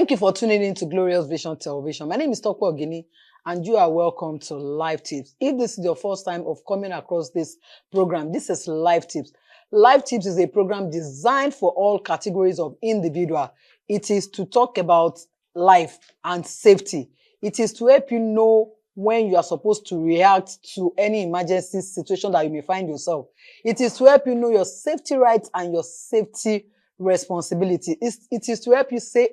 Thank you for tuning in to Glorious Vision Television. My name is Tope Oginni, and you are welcome to Life Tips. If this is your first time of coming across this program, this is Life Tips. Life Tips is a program designed for all categories of individual. It is to talk about life and safety. It is to help you know when you are supposed to react to any emergency situation that you may find yourself. It is to help you know your safety rights and your safety responsibility. It is to help you stay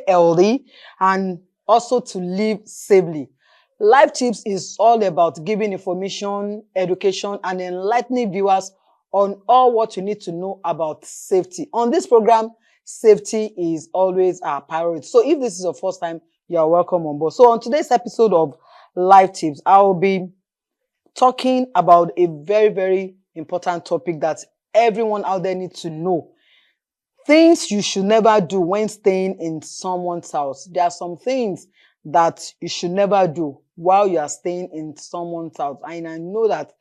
healthy and also to live safely. Life Tips is all about giving information, education, and enlightening viewers on all what you need to know about safety. On this program, safety is always our priority. So if this is your first time, you are welcome on board. So on today's episode of Life Tips, I will be talking about a very, very important topic that everyone out there needs to know. Things you should never do when staying in someone's house. There are some things that you should never do while you are staying in someone's house. And I know that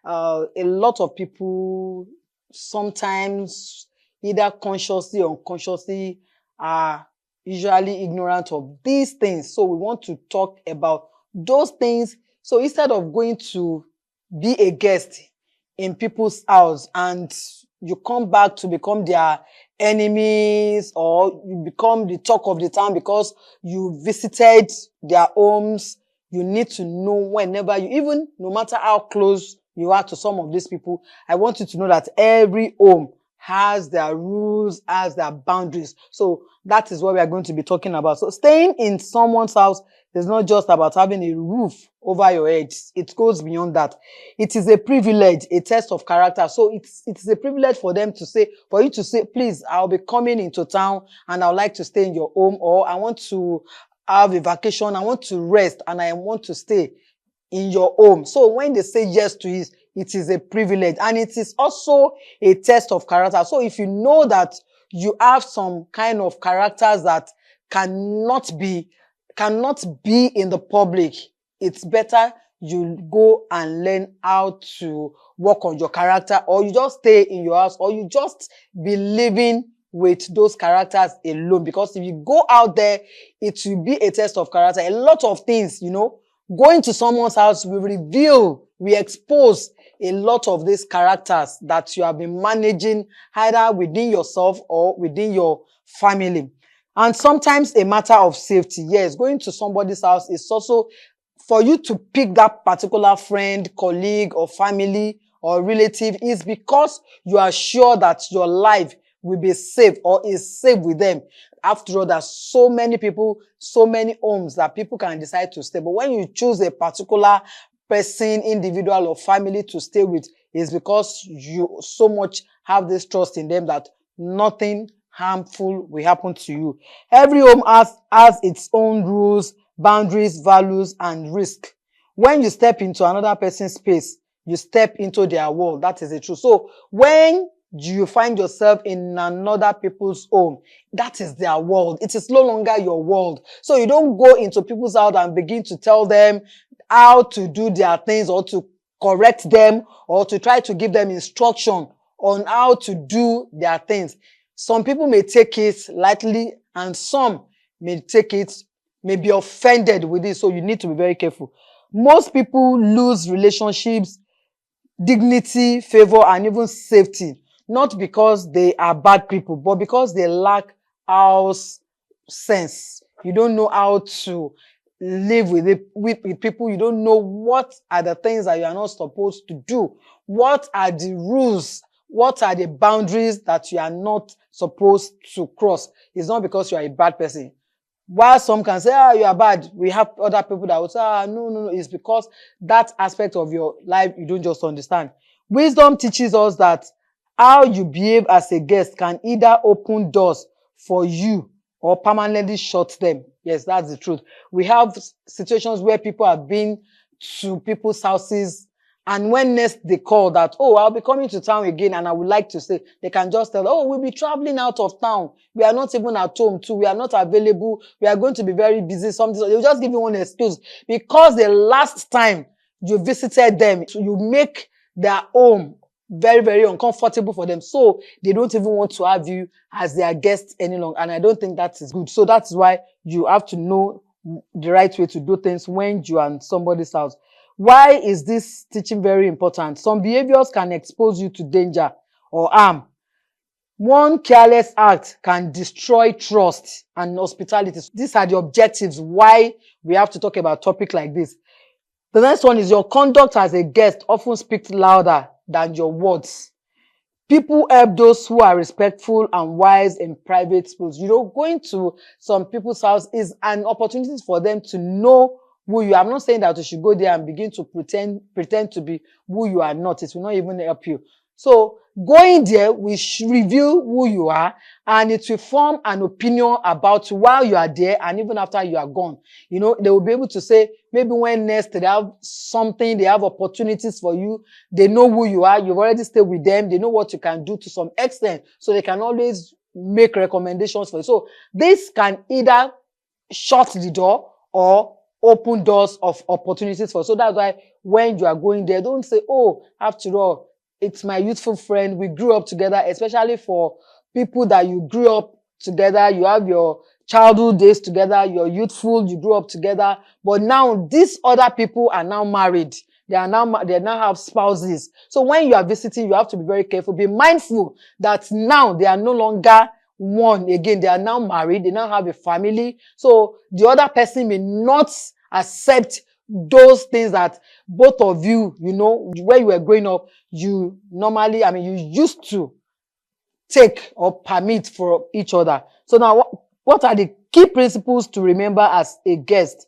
a lot of people sometimes, either consciously or unconsciously, are usually ignorant of these things. So we want to talk about those things. So instead of going to be a guest in people's house and you come back to become their enemies, or you become the talk of the town because you visited their homes, you need to know whenever you, even no matter how close you are to some of these people, I want you to know that every home has their rules, has their boundaries. So that is what we are going to be talking about. So staying in someone's house is not just about having a roof over your head. It goes beyond that. It is a privilege, a test of character. So it's a privilege for them to say, for you to say, please, I'll be coming into town and I would like to stay in your home, or I want to have a vacation, I want to rest and I want to stay in your home. So when they say yes to it, it is a privilege, and it is also a test of character. So if you know that you have some kind of characters that cannot be in the public, it's better you go and learn how to work on your character, or you just stay in your house, or you just be living with those characters alone. Because if you go out there, it will be a test of character. A lot of things, going to someone's house will reveal, we expose a lot of these characters that you have been managing either within yourself or within your family. And sometimes a matter of safety. Yes, going to somebody's house is also for you to pick that particular friend, colleague, or family or relative is because you are sure that your life will be safe or is safe with them. After all, there's so many people, so many homes that people can decide to stay. But when you choose a particular person, individual, or family to stay with, is because you so much have this trust in them that nothing harmful will happen to you. Every home has its own rules, boundaries, values, and risk. When you step into another person's space, you step into their world. That is the truth. So when you find yourself in another people's home, that is their world. It is no longer your world. So you don't go into people's house and begin to tell them how to do their things, or to correct them, or to try to give them instruction on how to do their things. Some people may take it lightly, and some may be offended with it. So you need to be very careful. Most people lose relationships, dignity, favor, and even safety, not because they are bad people, but because they lack house sense. You don't know how to live with people. You don't know what are the things that you are not supposed to do. What are the rules? What are the boundaries that you are not supposed to cross? It's not because you are a bad person. While some can say, you are bad, we have other people that will say, no. It's because that aspect of your life you don't just understand. Wisdom teaches us that how you behave as a guest can either open doors for you or permanently shut them. Yes, that's the truth. We have situations where people have been to people's houses, and when next they call that, I'll be coming to town again and I would like to stay, they can just tell, we'll be traveling out of town. We are not even at home too. We are not available. We are going to be very busy. Something. They'll just give you one excuse. Because the last time you visited them, you make their home very, very uncomfortable for them. So they don't even want to have you as their guest any longer. And I don't think that is good. So that's why you have to know the right way to do things when you are in somebody's house. Why is this teaching very important? Some behaviors can expose you to danger or harm. One careless act can destroy trust and hospitality. These are the objectives why we have to talk about a topic like this. The next one is your conduct as a guest often speaks louder than your words. People help those who are respectful and wise in private schools. You know, going to some people's house is an opportunity for them to know who you are. I'm not saying that you should go there and begin to pretend to be who you are not. It will not even help you. So going there, we should reveal who you are, and it will form an opinion about you while you are there and even after you are gone. You know, they will be able to say, maybe when next they have something, they have opportunities for you, they know who you are, you've already stayed with them, they know what you can do to some extent, so they can always make recommendations for you. So this can either shut the door or open doors of opportunities for you. So that's why when you are going there, don't say, oh, after all, it's my youthful friend, we grew up together, especially for people that you grew up together, you have your childhood days together, you're youthful, you grew up together, but now these other people are now married. They now have spouses. So when you are visiting, you have to be very careful. Be mindful that now they are no longer one again. They are now married. They now have a family. So the other person may not accept those things that both of you, you know, when you were growing up, you normally, you used to take or permit for each other. So now, what are the key principles to remember as a guest?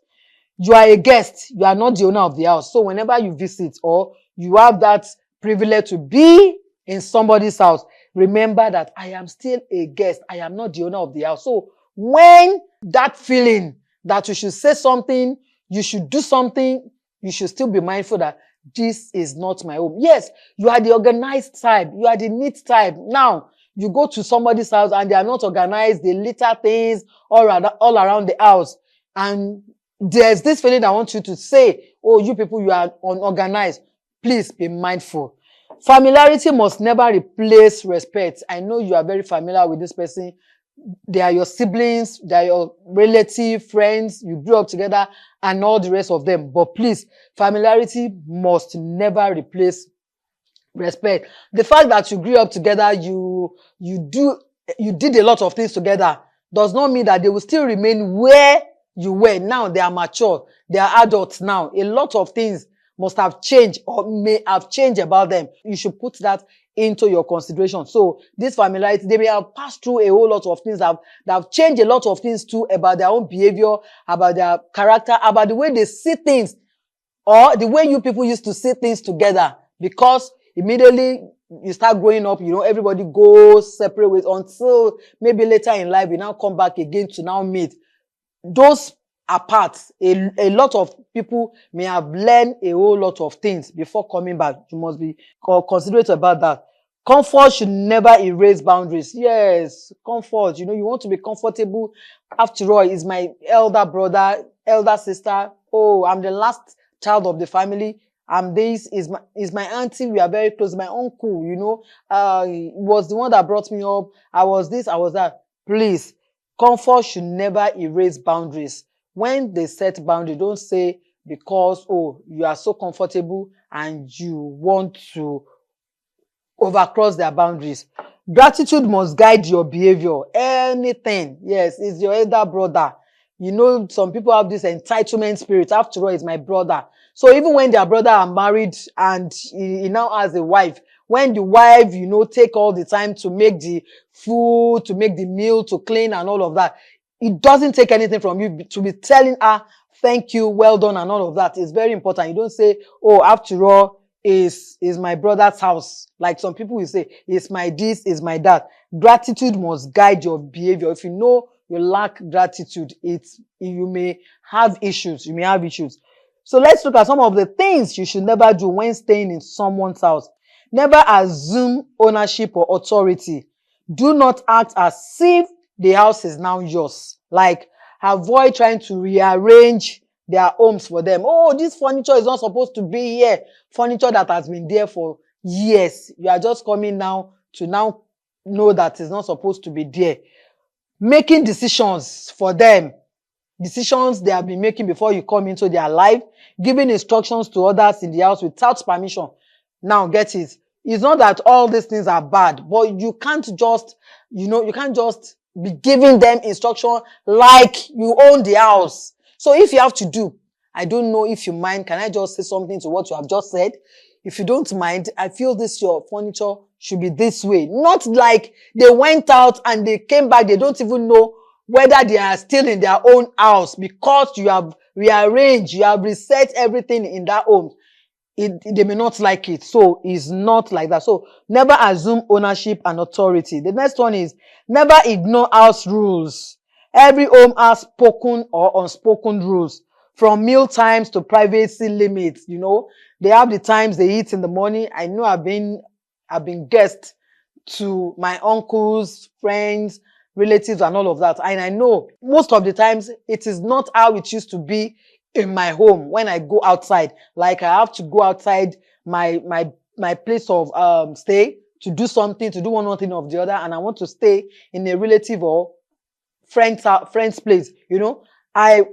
You are a guest. You are not the owner of the house. So whenever you visit or you have that privilege to be in somebody's house, remember that I am still a guest. I am not the owner of the house. So when that feeling that you should say something, you should do something, you should still be mindful that this is not my home. Yes, you are the organized type. You are the neat type. Now, you go to somebody's house and they are not organized. They litter things all around the house. And there's this feeling I want you to say, oh, you people, you are unorganized. Please be mindful. Familiarity must never replace respect. I know you are very familiar with this person. They are your siblings, they are your relative, friends, you grew up together, and all the rest of them. But please, familiarity must never replace respect. The fact that you grew up together, you did a lot of things together, does not mean that they will still remain where you were. Now they are mature, they are adults now. A lot of things must have changed or may have changed about them. You should put that into your consideration. So this familiarity, they may have passed through a whole lot of things that have changed a lot of things too about their own behavior, about their character, about the way they see things, or the way you people used to see things together. Because immediately you start growing up, you know, everybody goes separate ways until maybe later in life, we now come back again to now meet. Those apart, a lot of people may have learned a whole lot of things before coming back. You must be considerate about that. Comfort should never erase boundaries. Yes, comfort. You know, you want to be comfortable. After all, is my elder brother, elder sister. Oh, I'm the last child of the family. This is my auntie. We are very close. My uncle, you know, was the one that brought me up. I was this, I was that. Please, comfort should never erase boundaries. When they set boundaries, don't say because, oh, you are so comfortable and you want to overcross their boundaries. Gratitude must guide your behavior. Anything. Yes, it's your elder brother. You know, some people have this entitlement spirit. After all, it's my brother. So even when their brother are married and he now has a wife, when the wife, you know, take all the time to make the food, to make the meal, to clean and all of that, it doesn't take anything from you to be telling her, thank you, well done, and all of that. It's very important. You don't say, oh, after all, is my brother's house. Like some people will say, it's my this, is my that. Gratitude must guide your behavior. If you know you lack gratitude, you may have issues. You may have issues. So let's look at some of the things you should never do when staying in someone's house. Never assume ownership or authority. Do not act as if the house is now yours. Like, avoid trying to rearrange their homes for them. Oh, this furniture is not supposed to be here. Furniture that has been there for Yes, you are just coming now to now know that it's not supposed to be there. Making decisions for them, decisions they have been making before you come into their life, giving instructions to others in the house without permission. Now, get it. It's not that all these things are bad, but you can't just, you can't just be giving them instruction like you own the house. So if you have to do, I don't know if you mind, can I just say something to what you have just said? If you don't mind, I feel this your furniture should be this way. Not like they went out and they came back, they don't even know whether they are still in their own house because you have rearranged, you have reset everything in that home. They may not like it. So it's not like that. So never assume ownership and authority. The next one is never ignore house rules. Every home has spoken or unspoken rules, from meal times to privacy limits. They have the times they eat in the morning. I know I've been guest to my uncles, friends, relatives, and all of that. And I know most of the times it is not how it used to be in my home when I go outside. Like I have to go outside my place of stay to do something, to do one thing or the other, and I want to stay in a relative or friend's place. I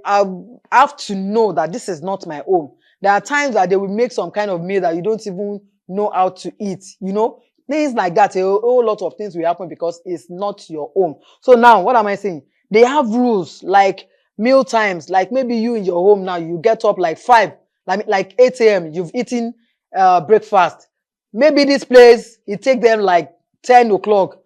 have to know that this is not my home. There are times that they will make some kind of meal that you don't even know how to eat. Things like that. A whole lot of things will happen because it's not your home. So now, what am I saying? They have rules like meal times. Like maybe you in your home now, you get up like 5, like 8 a.m. You've eaten breakfast. Maybe this place, it take them like 10 o'clock,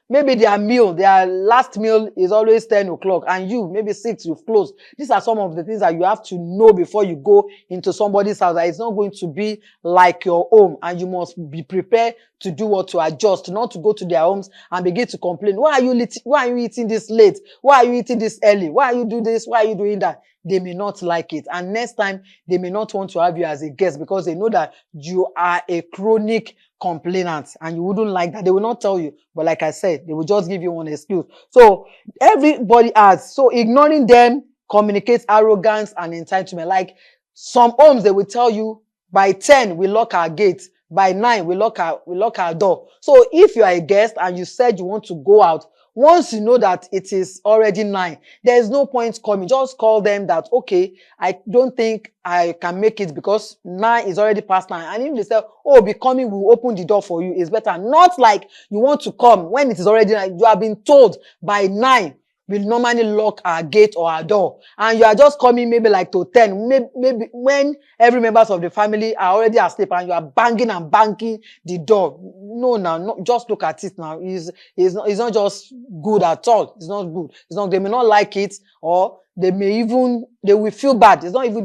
Maybe their last meal is always 10 o'clock and you, maybe 6, you've closed. These are some of the things that you have to know before you go into somebody's house, that it's not going to be like your home, and you must be prepared to do what, to adjust, not to go to their homes and begin to complain. Why are you eating this late? Why are you eating this early? Why are you doing this? Why are you doing that? They may not like it. And next time, they may not want to have you as a guest because they know that you are a chronic complainant and you wouldn't like that. They will not tell you. But like I said, they will just give you one excuse. So everybody has. So ignoring them communicates arrogance and entitlement. Like some homes, they will tell you by 10, we lock our gates. By 9, we lock our door. So if you are a guest and you said you want to go out, once you know that it is already 9, there is no point coming. Just call them that, okay, I don't think I can make it because 9 is already past 9. And if they say, oh, be coming, we'll open the door for you, it's better. Not like you want to come when it is already 9. You have been told by 9, we normally lock our gate or our door. And you are just coming maybe like to 10. Maybe when every members of the family are already asleep and you are banging and banging the door. No, just look at it now. It's not just good at all. It's not good. They may not like it, or they will feel bad. It's not even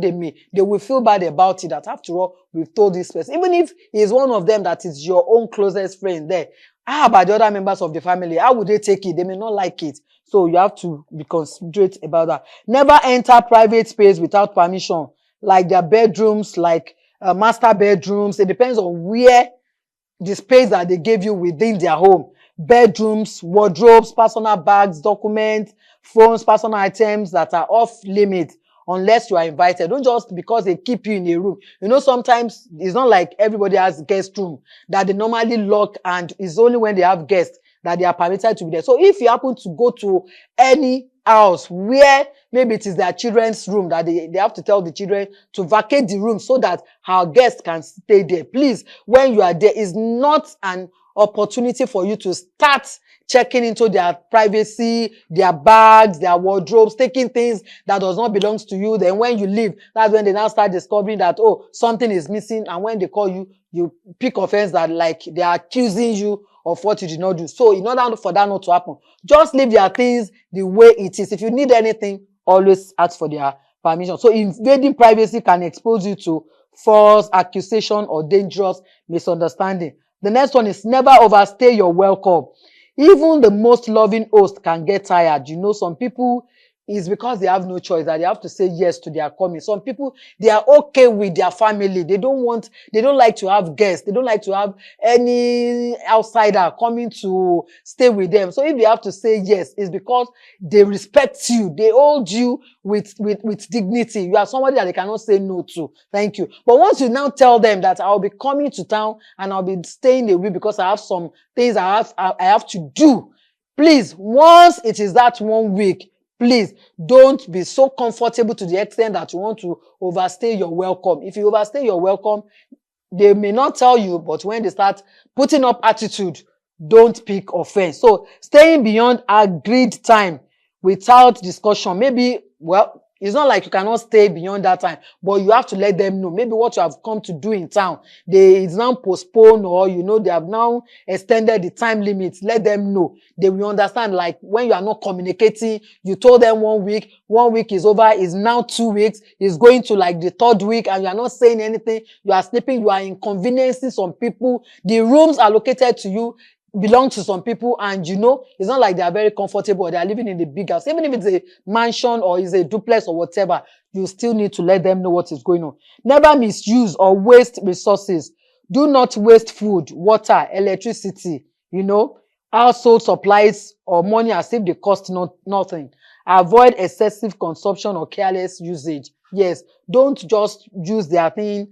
they will feel bad about it, that after all, we've told this person. Even if he's one of them that is your own closest friend there, how about the other members of the family? How would they take it? They may not like it. So you have to be considerate about that. Never enter private space without permission, like their bedrooms, like master bedrooms. It depends on where the space that they gave you within their home. Bedrooms, wardrobes, personal bags, documents, phones, personal items that are off limit unless you are invited. Don't just because they keep you in a room. Sometimes it's not like everybody has guest room that they normally lock, and it's only when they have guests that they are permitted to be there. So if you happen to go to any house where maybe it is their children's room, that they have to tell the children to vacate the room so that our guests can stay there. Please, when you are there, is not an opportunity for you to start checking into their privacy, their bags, their wardrobes, taking things that does not belong to you. Then when you leave, that's when they now start discovering that, oh, something is missing. And when they call you, you pick offense that like they are accusing you of what you did not do. So in order for that not to happen, just leave their things the way it is. If you need anything, always ask for their permission. So invading privacy can expose you to false accusation or dangerous misunderstanding. The next one is never overstay your welcome. Even the most loving host can get tired. Some people, is because they have no choice, that they have to say yes to their coming. Some people, they are okay with their family. They don't like to have guests. They don't like to have any outsider coming to stay with them. So if they have to say yes, it's because they respect you. They hold you with dignity. You are somebody that they cannot say no to. Thank you. But once you now tell them that I'll be coming to town and I'll be staying away because I have some things I have to do, please, once it is that 1 week, please don't be so comfortable to the extent that you want to overstay your welcome. If you overstay your welcome, they may not tell you, but when they start putting up attitude, don't pick offense. So staying beyond agreed time without discussion, maybe, well, it's not like you cannot stay beyond that time, but you have to let them know. Maybe what you have come to do in town, it's now postponed, or, they have now extended the time limit. Let them know. They will understand. Like when you are not communicating, you told them 1 week, 1 week is over, is now 2 weeks, is going to like the 3rd week, and you are not saying anything. You are sleeping, you are inconveniencing some people. The rooms allocated to you belong to some people, and it's not like they are very comfortable or they are living in the big house. Even if it's a mansion or it's a duplex or whatever, you still need to let them know what is going on. Never misuse or waste resources. Do not waste food, water, electricity, household supplies or money as if they cost nothing. Avoid excessive consumption or careless usage. Yes, don't just use their thing,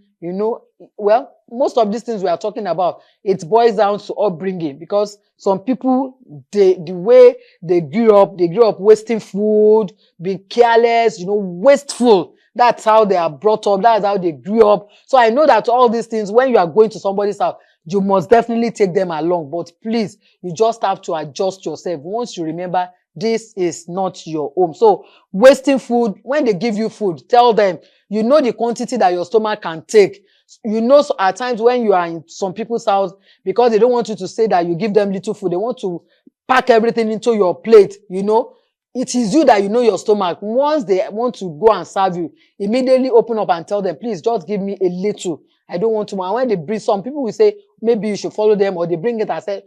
well, most of these things we are talking about, it boils down to upbringing, because some people, the way they grew up wasting food, be careless, wasteful. That's how they are brought up. That's how they grew up. So I know that all these things, when you are going to somebody's house, you must definitely take them along. But please, you just have to adjust yourself. Once you remember, this is not your home. So wasting food, when they give you food, tell them, the quantity that your stomach can take. So at times when you are in some people's house, because they don't want you to say that you give them little food, they want to pack everything into your plate, It is you that your stomach. Once they want to go and serve you, immediately open up and tell them, please just give me a little. I don't want to. And when they bring, some people will say, maybe you should follow them, or they bring it and say,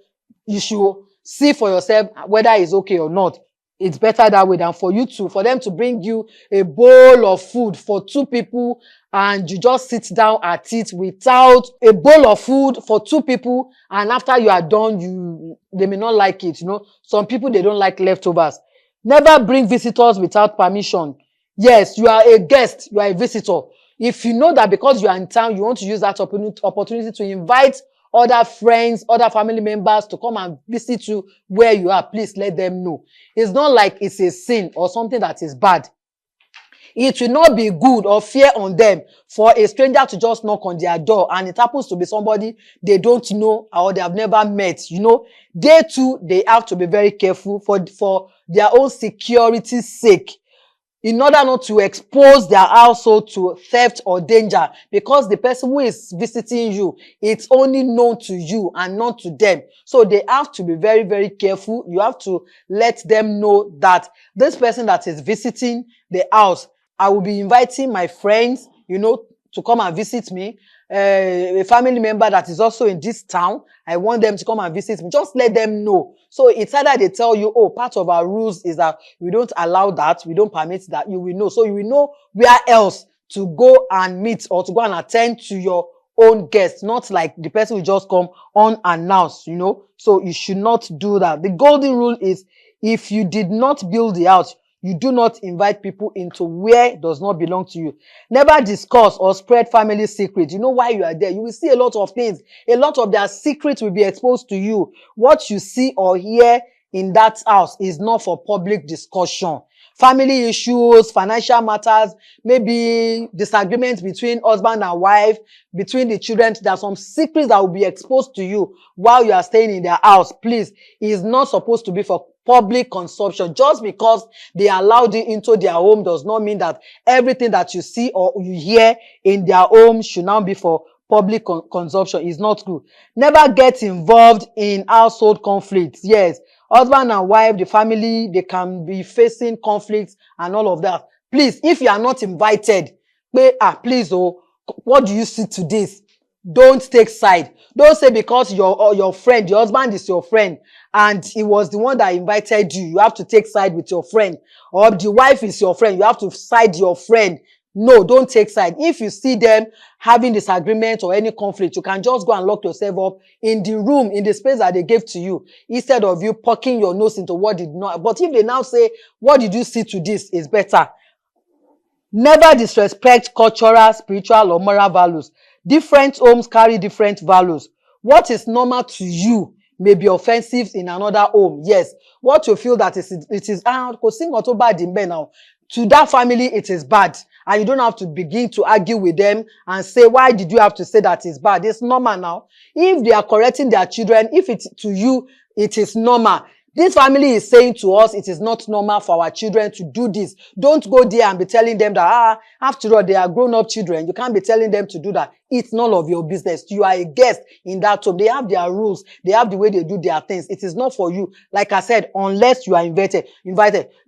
you should see for yourself whether it's okay or not. It's better that way than for them to bring you a bowl of food for 2 people, and you just sit down at it without a bowl of food for 2 people. And after you are done, they may not like it. Some people, they don't like leftovers. Never bring visitors without permission. Yes, you are a guest, you are a visitor. If you know that because you are in town, you want to use that opportunity to invite other friends, other family members to come and visit you where you are, please let them know. It's not like it's a sin or something that is bad. It will not be good or fair on them for a stranger to just knock on their door, and it happens to be somebody they don't know or they have never met. They too, they have to be very careful for their own security's sake, in order not to expose their household to theft or danger, because the person who is visiting you, it's only known to you and not to them. So they have to be very, very careful. You have to let them know that this person that is visiting the house, I will be inviting my friends, to come and visit me. A family member that is also in this town, I want them to come and visit me. Just let them know. So it's either they tell you, oh, part of our rules is that we don't allow that, we don't permit that. You will know. So you will know where else to go and meet or to go and attend to your own guests. Not like the person will just come unannounced, So you should not do that. The golden rule is, if you did not build the house, you do not invite people into where it does not belong to you. Never discuss or spread family secrets. Why you are there. You will see a lot of things. A lot of their secrets will be exposed to you. What you see or hear in that house is not for public discussion. Family issues, financial matters, maybe disagreements between husband and wife, between the children. There are some secrets that will be exposed to you while you are staying in their house. Please, it is not supposed to be for public consumption. Just because they allowed you into their home does not mean that everything that you see or you hear in their home should now be for public consumption. Is not good. Never get involved in household conflicts. Yes, husband and wife, the family, they can be facing conflicts and all of that. Please, if you are not invited, please, what do you see to this? Don't take side. Don't say because your friend, your husband is your friend, and he was the one that invited you, you have to take side with your friend. Or the wife is your friend, you have to side your friend. No, don't take side. If you see them having disagreement or any conflict, you can just go and lock yourself up in the room, in the space that they gave to you, instead of you poking your nose into what did not. But if they now say, what did you see to this is better. Never disrespect cultural, spiritual, or moral values. Different homes carry different values. What is normal to you may be offensive in another home. Yes. What you feel that it is bad in now. To that family, it is bad. And you don't have to begin to argue with them and say, why did you have to say that it's bad? It's normal now. If they are correcting their children, if it's to you, it is normal. This family is saying to us, it is not normal for our children to do this. Don't go there and be telling them that, after all, they are grown-up children. You can't be telling them to do that. It's none of your business. You are a guest in that home. They have their rules. They have the way they do their things. It is not for you. Like I said, unless you are invited.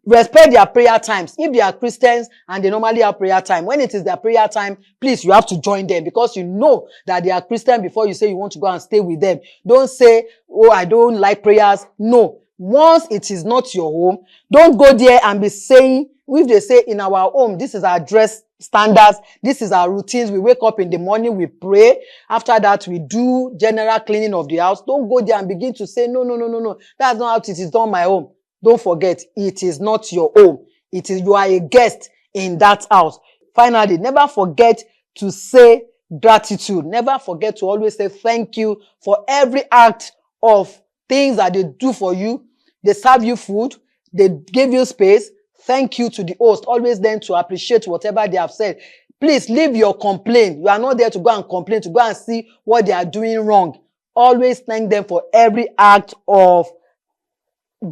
Respect their prayer times. If they are Christians and they normally have prayer time, when it is their prayer time, please, you have to join them because you know that they are Christian before you say you want to go and stay with them. Don't say, oh, I don't like prayers. No. Once it is not your home, don't go there and be saying, if they say in our home, this is our dress standards, this is our routines. We wake up in the morning, we pray. After that, we do general cleaning of the house. Don't go there and begin to say, no. That's not how it is done my home. Don't forget, it is not your home. It is, you are a guest in that house. Finally, never forget to say gratitude. Never forget to always say thank you for every act of things that they do for you. They serve you food. They give you space. Thank you to the host. Always then to appreciate whatever they have said. Please leave your complaint. You are not there to go and complain, to go and see what they are doing wrong. Always thank them for every act of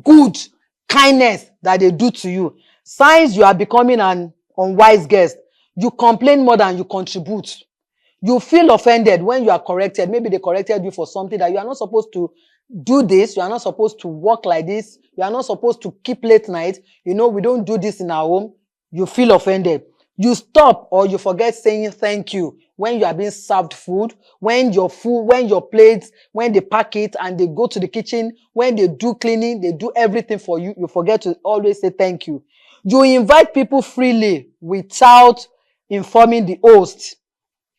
good kindness that they do to you. Signs you are becoming an unwise guest. You complain more than you contribute. You feel offended when you are corrected. Maybe they corrected you for something that you are not supposed to do this. You are not supposed to walk like this. You are not supposed to keep late night. You know, we don't do this in our home. You feel offended. You stop or you forget saying thank you when you are being served food, when your plates, when they pack it and they go to the kitchen, when they do cleaning, they do everything for you. You forget to always say thank you. You invite people freely without informing the host.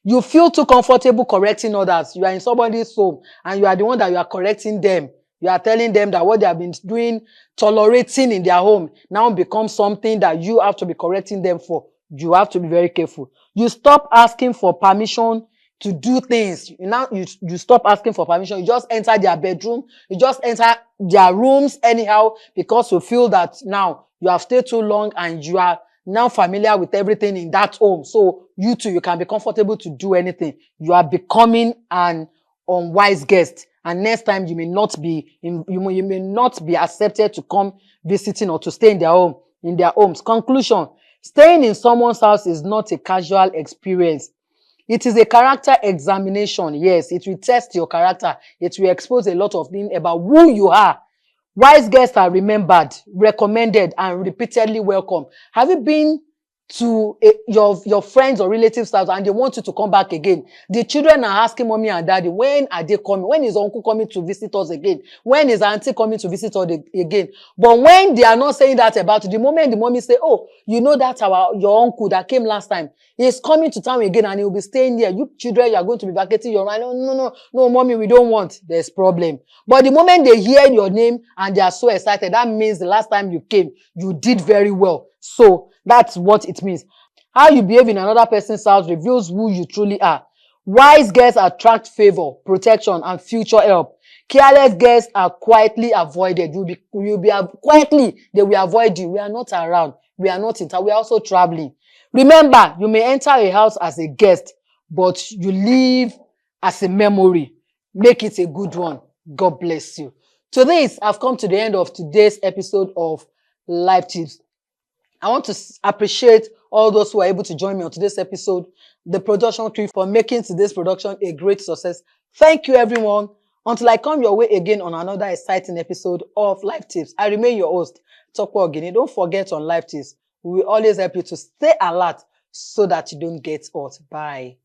You feel too comfortable correcting others. You are in somebody's home and you are the one that you are correcting them. You are telling them that what they have been doing, tolerating in their home, now becomes something that you have to be correcting them for. You have to be very careful. You stop asking for permission to do things. You stop asking for permission. You just enter their bedroom. You just enter their rooms anyhow because you feel that now you have stayed too long and you are now familiar with everything in that home. So you too, you can be comfortable to do anything. You are becoming an unwise guest. And next time you may not be accepted to come visiting or to stay in their homes. Conclusion. Staying in someone's house is not a casual experience. It is a character examination. Yes, it will test your character. It will expose a lot of things about who you are. Wise guests are remembered, recommended, and repeatedly welcome. Have you been to your friends or relatives' house and they want you to come back again? The children are asking mommy and daddy, when are they coming? When is uncle coming to visit us again? When is auntie coming to visit us again? But when they are not saying that about you, the moment the mommy say, oh, you know that your uncle that came last time is coming to town again and he will be staying here. You children, you are going to be vacating your mind. No, mommy, we don't want. There's problem. But the moment they hear your name and they are so excited, that means the last time you came, you did very well. So that's what it means. How you behave in another person's house reveals who you truly are. Wise guests attract favor, protection, and future help. Careless guests are quietly avoided. Quietly, they will avoid you. We are not around. We are not in town. We are also traveling. Remember, you may enter a house as a guest, but you leave as a memory. Make it a good one. God bless you. To this, I've come to the end of today's episode of Life Tips. I want to appreciate all those who are able to join me on today's episode, the production crew for making today's production a great success. Thank you, everyone. Until I come your way again on another exciting episode of Life Tips, I remain your host, Tope Oginni. Don't forget on Life Tips, we will always help you to stay alert so that you don't get hurt. Bye.